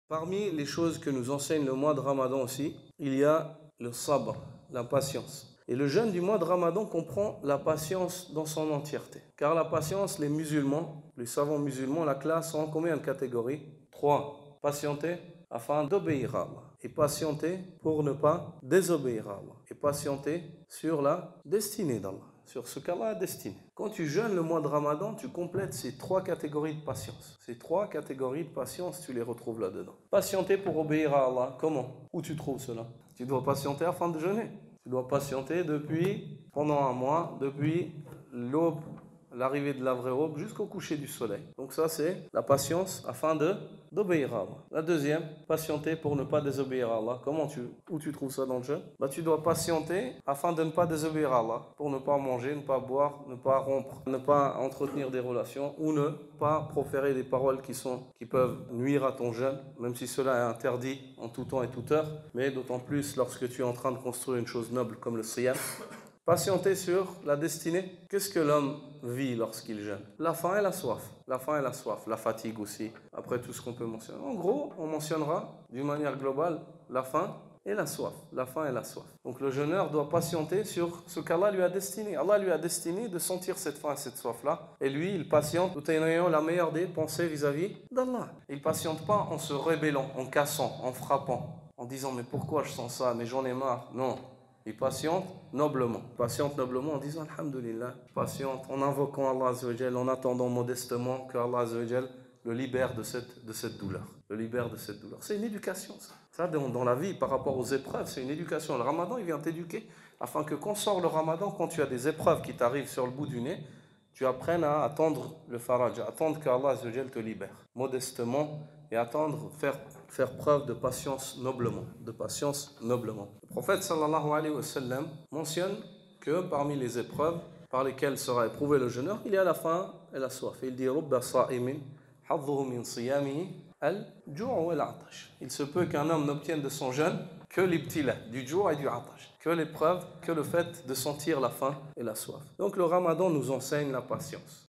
Parmi les choses que nous enseigne le mois de Ramadan aussi, il y a le sabr, la patience. Et le jeûne du mois de Ramadan comprend la patience dans son entièreté. Car la patience, les musulmans, les savants musulmans, la classe en combien de catégories? 3. Patienter afin d'obéir à Allah. Et patienter pour ne pas désobéir à Allah. Et patienter sur la destinée d'Allah, sur ce qu'Allah a destiné. Quand tu jeûnes le mois de Ramadan, tu complètes ces 3 catégories de patience. Ces 3 catégories de patience, tu les retrouves là-dedans. Patienter pour obéir à Allah, comment? Où tu trouves cela? Tu dois patienter afin de jeûner. Tu dois patienter pendant un mois, depuis l'aube, l'arrivée de la vraie aube jusqu'au coucher du soleil. Donc ça, c'est la patience afin d'obéir à Allah. La deuxième, patienter pour ne pas désobéir à Allah. Où tu trouves ça dans le jeûne? Tu dois patienter afin de ne pas désobéir à Allah, pour ne pas manger, ne pas boire, ne pas rompre, ne pas entretenir des relations ou ne pas proférer des paroles qui peuvent nuire à ton jeûne, même si cela est interdit en tout temps et toute heure, mais d'autant plus lorsque tu es en train de construire une chose noble comme le siyam. Patienter sur la destinée. Qu'est-ce que l'homme vit lorsqu'il jeûne? La faim et la soif. La faim et la soif. La fatigue aussi. Après tout ce qu'on peut mentionner. En gros, on mentionnera d'une manière globale la faim et la soif. La faim et la soif. Donc le jeûneur doit patienter sur ce qu'Allah lui a destiné. Allah lui a destiné de sentir cette faim et cette soif-là. Et lui, il patiente tout en ayant la meilleure des pensées vis-à-vis d'Allah. Il ne patiente pas en se rébellant, en cassant, en frappant, en disant mais pourquoi je sens ça, mais j'en ai marre. Non. Il patiente noblement en disant Alhamdulillah, patiente en invoquant Allah Azzawajal, en attendant modestement que Allah Azzawajal le libère de cette douleur. Le libère de cette douleur. C'est une éducation, ça. Ça, dans la vie, par rapport aux épreuves, c'est une éducation. Le Ramadan, il vient t'éduquer afin que quand sort le Ramadan, quand tu as des épreuves qui t'arrivent sur le bout du nez, tu apprennes à attendre le faraj, à attendre qu'Allah Azzawajal te libère modestement et attendre, faire preuve de patience noblement. Le prophète sallallahu alayhi wa sallam mentionne que parmi les épreuves par lesquelles sera éprouvé le jeûneur, il y a la faim et la soif. Il dit rubba sa'imin hadduhu min siyamihi al-ju' wal-'atash. Il se peut qu'un homme n'obtienne de son jeûne que l'ibtila, du ju' et du 'atash, que l'épreuve, que le fait de sentir la faim et la soif. Donc le Ramadan nous enseigne la patience.